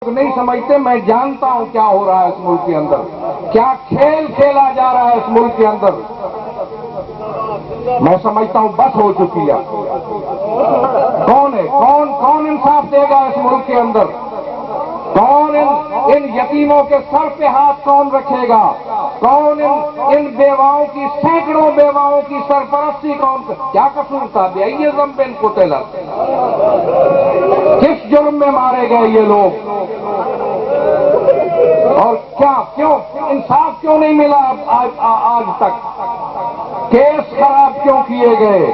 نہیں سمجھتے، میں جانتا ہوں کیا ہو رہا ہے اس ملک کے اندر، کیا کھیل کھیلا جا رہا ہے اس ملک کے اندر۔ میں سمجھتا ہوں بس ہو چکی ہے۔ کون ہے، کون انصاف دے گا اس ملک کے اندر؟ کون ان یتیموں کے سر پہ ہاتھ کون رکھے گا؟ کون ان بیواؤں کی، سینکڑوں بیواؤں کی سرپرستی کون؟ کیا قصور تھا؟ یہ ذنب ان قتل، کس جرم میں مارے گئے یہ لوگ؟ اور کیوں انصاف کیوں نہیں ملا آج تک؟ کیس خراب کیوں کیے گئے؟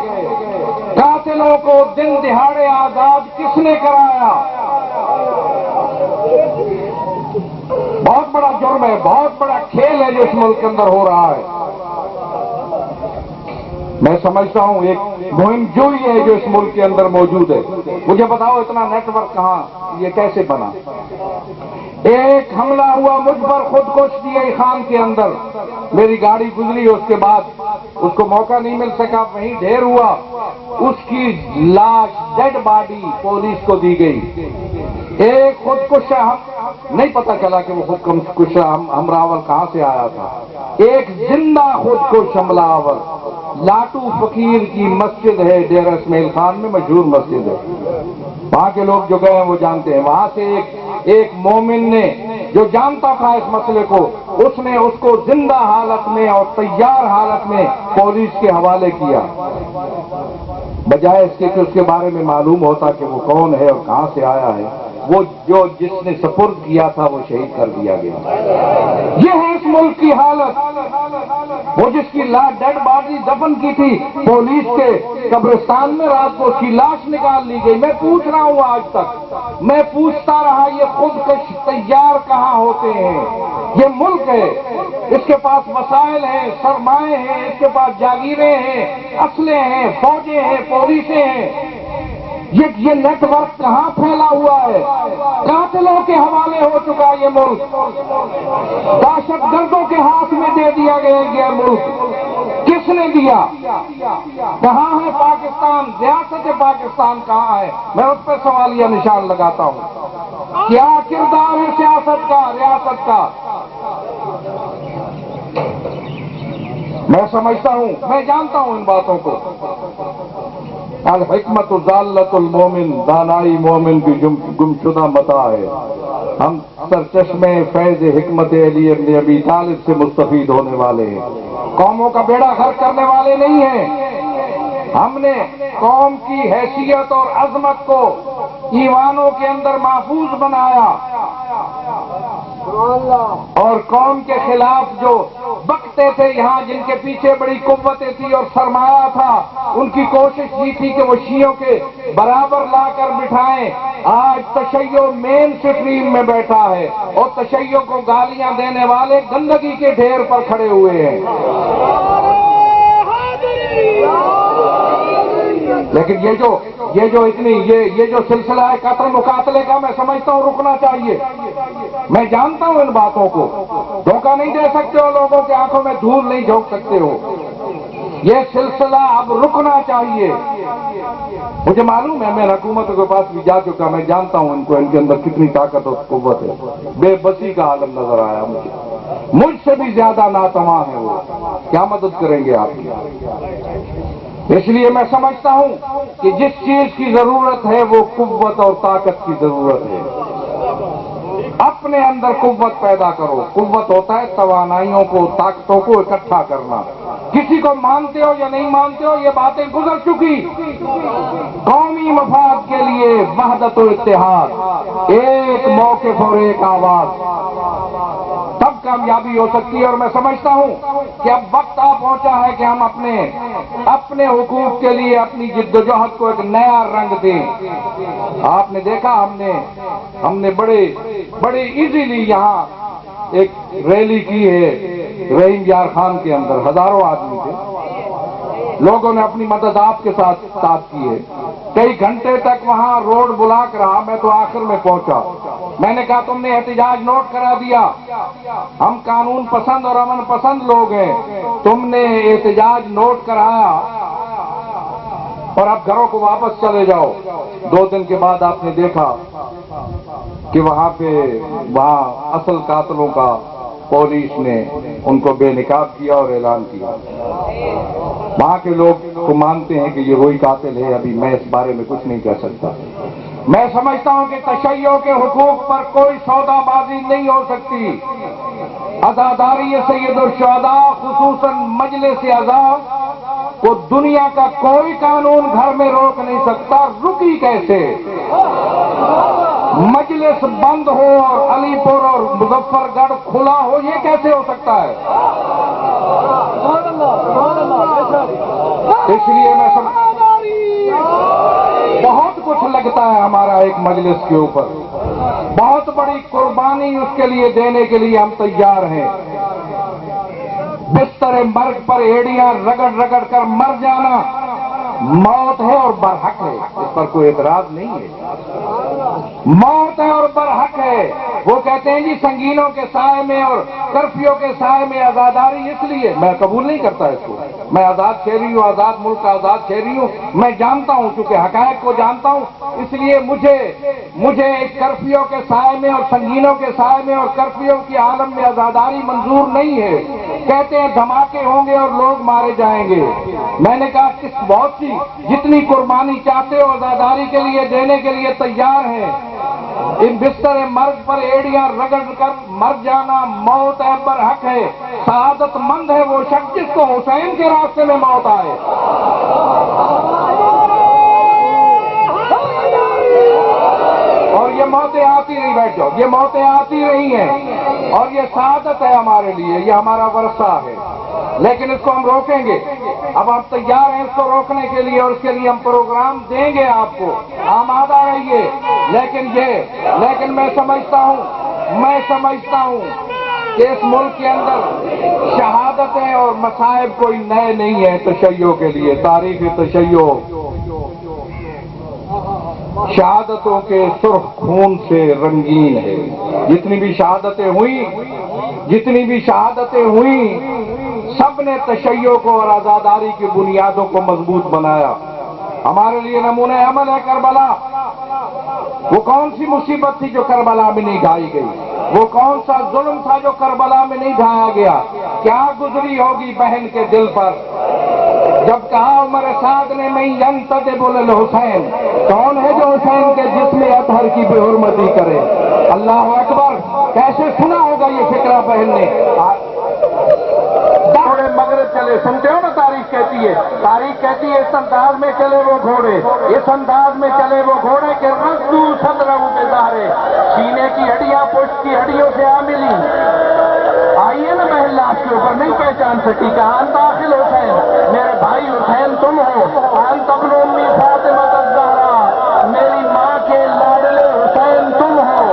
قاتلوں کو دن دہاڑے آزاد کس نے کرایا؟ بہت بڑا جرم ہے، بہت بڑا کھیل ہے جو اس ملک کے اندر ہو رہا ہے۔ میں سمجھتا ہوں ایک مہم جوئی ہے جو اس ملک کے اندر موجود ہے۔ مجھے بتاؤ اتنا نیٹ ورک کہاں، یہ کیسے بنا؟ ایک حملہ ہوا مجھ پر خودکش ڈی آئی خان کے اندر، میری گاڑی گزری، اس کے بعد اس کو موقع نہیں مل سکا، وہیں ڈھیر ہوا، اس کی لاش ڈیڈ باڈی پولیس کو دی گئی۔ ایک خودکش نہیں پتا چلا کہ وہ خودکش حملہ آور کہاں سے آیا تھا۔ ایک زندہ خودکش حملہ آور لاٹو فقیر کی مسجد ہے ڈیرہ اسماعیل خان میں، مشہور مسجد ہے، وہاں کے لوگ جو گئے ہیں وہ جانتے ہیں۔ وہاں سے ایک مومن نے جو جانتا تھا اس مسئلے کو، اس نے اس کو زندہ حالت میں اور تیار حالت میں پولیس کے حوالے کیا، بجائے اس کے کہ اس کے بارے میں معلوم ہوتا کہ وہ کون ہے اور کہاں سے آیا ہے۔ وہ جس نے سپرد کیا تھا وہ شہید کر دیا گیا۔ یہ ہے اس ملک کی حالت۔ وہ جس کی ڈیڈ باڈی دفن کی تھی پولیس کے قبرستان میں، رات کو اس کی لاش نکال لی گئی۔ میں پوچھ رہا ہوں آج تک، میں پوچھتا رہا یہ خودکش تیار کہاں ہوتے ہیں؟ یہ ملک ہے، اس کے پاس وسائل ہیں، سرمائے ہیں، اس کے پاس جاگیریں ہیں، اسلحے ہیں، فوجیں ہیں، پولیسیں ہیں۔ یہ نیٹ ورک کہاں پھیلا ہوا ہے؟ قاتلوں کے حوالے ہو چکا یہ ملک، دہشت گردوں کے ہاتھ میں دے دیا گیا یہ ملک۔ کس نے دیا؟ کہاں ہے پاکستان؟ ریاست پاکستان کہاں ہے؟ میں اس پہ سوالیہ نشان لگاتا ہوں۔ کیا کردار ہے سیاست کا، ریاست کا؟ میں سمجھتا ہوں، میں جانتا ہوں ان باتوں کو۔ الحکمت ضالۃ المومن، دانائی مومن کی گمشدہ متاع ہے۔ ہم سرچشمے فیض حکمت علی ابن ابی طالب سے مستفید ہونے والے ہیں، قوموں کا بیڑا غرق کرنے والے نہیں ہیں۔ ہم نے قوم کی حیثیت اور عظمت کو ایوانوں کے اندر محفوظ بنایا، اور قوم کے خلاف جو بکتے تھے یہاں، جن کے پیچھے بڑی قوتیں تھی اور سرمایہ تھا، ان کی کوشش یہ تھی کہ وہ شیعوں کے برابر لا کر بٹھائیں۔ آج تشیع مین سٹریم میں بیٹھا ہے اور تشیع کو گالیاں دینے والے گندگی کے ڈھیر پر کھڑے ہوئے ہیں۔ لیکن یہ جو سلسلہ ہے قتل مقاتلے کا، میں سمجھتا ہوں رکنا چاہیے۔ میں جانتا ہوں ان باتوں کو، دھوکہ نہیں دے سکتے ہو، لوگوں کے آنکھوں میں دھول نہیں جھونک سکتے ہو۔ یہ سلسلہ اب رکنا چاہیے۔ مجھے معلوم ہے، میں حکومت کے پاس بھی جا چکا، میں جانتا ہوں ان کے اندر کتنی طاقت اور قوت ہے۔ بے بسی کا عالم نظر آیا مجھ سے بھی زیادہ ناتواں ہے وہ، کیا مدد کریں گے آپ کی؟ اس لیے میں سمجھتا ہوں کہ جس چیز کی ضرورت ہے وہ قوت اور طاقت کی ضرورت ہے۔ اپنے اندر قوت پیدا کرو۔ قوت ہوتا ہے توانائیوں کو، طاقتوں کو اکٹھا کرنا۔ کسی کو مانتے ہو یا نہیں مانتے ہو، یہ باتیں گزر چکی۔ قومی مفاد کے لیے وحدت و اتحاد، ایک موقف اور ایک آواز، تب کامیابی ہو سکتی ہے۔ اور میں سمجھتا ہوں کہ اب وقت آ پہنچا ہے کہ ہم اپنے حقوق کے لیے اپنی جدوجہد کو ایک نیا رنگ دیں۔ آپ نے دیکھا ہم نے بڑے ایزیلی یہاں ایک ریلی کی ہے رحیم یار خان کے اندر، ہزاروں آدمی تھے، لوگوں نے اپنی مدد آپ کے ساتھ کی ہے۔ کئی گھنٹے تک وہاں روڈ بلاک رہا، میں تو آخر میں پہنچا۔ میں نے کہا تم نے احتجاج نوٹ کرا دیا، ہم قانون پسند اور امن پسند لوگ ہیں، تم نے احتجاج نوٹ کرایا، اور اب گھروں کو واپس چلے جاؤ. 2 دن کے بعد آپ نے دیکھا کہ وہاں اصل قاتلوں کا پولیس نے ان کو بے نقاب کیا اور اعلان کیا. وہاں کے لوگ کو مانتے ہیں کہ یہ وہی قاتل ہے. ابھی میں اس بارے میں کچھ نہیں کہہ سکتا. میں سمجھتا ہوں کہ تشیع کے حقوق پر کوئی سودا بازی نہیں ہو سکتی. عزاداری سید الشہداء خصوصاً مجلس اعضا کو دنیا کا کوئی قانون گھر میں روک نہیں سکتا. رکی کیسے؟ مجلس بند ہو اور علی پور اور مظفر گڑھ کھلا ہو، یہ کیسے ہو سکتا ہے؟ اس لیے میں بہت کچھ لگتا ہے ہمارا ایک مجلس کے اوپر. بہت بڑی قربانی اس کے لیے دینے کے لیے ہم تیار ہیں. بستر مرگ پر ایڑیاں رگڑ رگڑ کر مر جانا موت ہے اور برحق ہے. اس پر کوئی اعتراض نہیں ہے. موت ہے اور برحق ہے. وہ کہتے ہیں جی سنگینوں کے سائے میں اور کرفیو کے سائے میں آزاداری. اس لیے میں قبول نہیں کرتا اس کو. میں آزاد شہری ہوں، آزاد ملک کا آزاد شہری ہوں. میں جانتا ہوں، چونکہ حقائق کو جانتا ہوں، اس لیے مجھے کرفیو کے سائے میں اور سنگینوں کے سائے میں اور کرفیو کی عالم میں آزاداری منظور نہیں ہے. کہتے ہیں دھماکے ہوں گے اور لوگ مارے جائیں گے. میں نے کہا کہ بہت سی جتنی قربانی چاہتے ہو آزاداری کے لیے دینے کے لیے تیار ہیں. ان بستر مرگ پر ایڑیاں رگڑ کر مر جانا موت ہے، برحق ہے. سعادت مند ہے وہ شخص جس کو حسین کے راستے میں موت آئے. اور یہ موتیں آتی رہی، بیٹھ جاؤ، یہ موتیں آتی رہی ہیں اور یہ سعادت ہے ہمارے لیے، یہ ہمارا ورثہ ہے. لیکن اس کو ہم روکیں گے. اب آپ تیار ہیں اس کو روکنے کے لیے اور اس کے لیے ہم پروگرام دیں گے آپ کو. آمادہ رہیے. لیکن میں سمجھتا ہوں کہ اس ملک کے اندر شہادتیں اور مصائب کوئی نئے نہیں ہیں تشیع کے لیے. تاریخ تشیع شہادتوں کے سرخ خون سے رنگین ہے. جتنی بھی شہادتیں ہوئیں سب نے تشیع کو اور آزاداری کی بنیادوں کو مضبوط بنایا. ہمارے لیے نمونہ عمل ہے کربلا. وہ کون سی مصیبت تھی جو کربلا میں نہیں ڈھائی گئی؟ وہ کون سا ظلم تھا جو کربلا میں نہیں ڈھایا گیا؟ کیا گزری ہوگی بہن کے دل پر جب کہا عمر سعد نے میں ینتدب للحسین. کون ہے جو حسین کے جسم اطہر کی بے حرمتی کرے؟ اللہ اکبر. کیسے سنا ہوگا یہ فکرہ بہن نے؟ گھوڑے مغرب چلے. سنتے ہو نا تاریخ کہتی ہے اس انداز میں چلے وہ گھوڑے، اس انداز میں چلے وہ گھوڑے کہ رسدو صدرہو کے ظاہرے. سینے کی ہڈیاں پشت کی ہڈیوں سے آ ملی. آئیے نا محل لاش کے اوپر نہیں پہچان سکی. کہا انت داخل حسین، میرے بھائی حسین تم ہو. انت ابن امی فاطمہ الزہرا، میری ماں کے لاڈلے حسین تم ہو.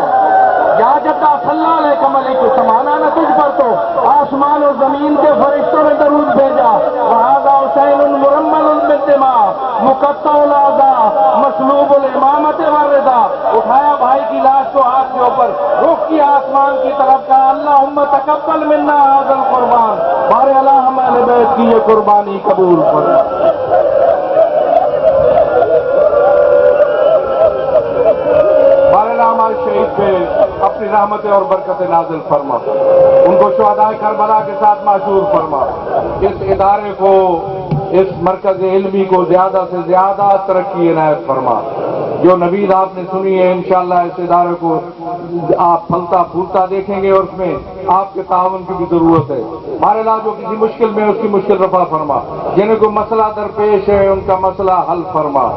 یا جدہ صلی اللہ علیہ ملک کو سمانا نہ تجھ پر تو آسمان و زمین کے فرشتوں نے درود بھیجا. وہذا حسین مرمل بالدماء مقطع الاعضاء مسلوب الامامت والرضا. اٹھایا بھائی کی لاش کو ہاتھ کے اوپر، رخ کیا آسمان کی طرف. کہا اللہم تقبل منا ھذا القربان. بارے اللہ ہم اہل بیت کی یہ قربانی قبول فرما. ہمارے شہید پہ اپنی رحمتیں اور برکتیں نازل فرما. ان کو شہداء کربلا کے ساتھ معشور فرما. اس ادارے کو، اس مرکز علمی کو زیادہ سے زیادہ ترقی عنایت فرما. جو نوید آپ نے سنی ہے انشاءاللہ اس ادارے کو آپ پھلتا پھولتا دیکھیں گے اور اس میں آپ کے تعاون کی بھی ضرورت ہے. ہمارے اللہ جو کسی مشکل میں اس کی مشکل رفع فرما. جنہیں کوئی مسئلہ درپیش ہے ان کا مسئلہ حل فرما.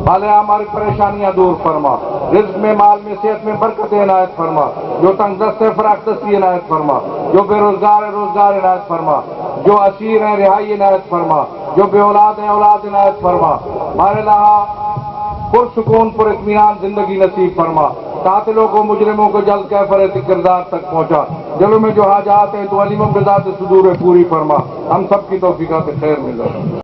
والے ہماری پریشانیاں دور فرما. رزق میں، مال میں، صحت میں برکت عنایت فرما. جو تنگ دست ہے فراخ دستی عنایت فرما. جو بے روزگار ہے روزگار عنایت فرما. جو اسیر ہیں رہائی عنایت فرما. جو بے اولاد ہیں اولاد عنایت فرما. ہمارے اللہ پرسکون پر اطمینان زندگی نصیب فرما. قاتلوں کو، مجرموں کو جلد کیفرت کردار تک پہنچا. دلوں میں جو حاجات ہیں تو علیموں کے ذات صدور پوری فرما. ہم سب کی توفیقات خیر ملے.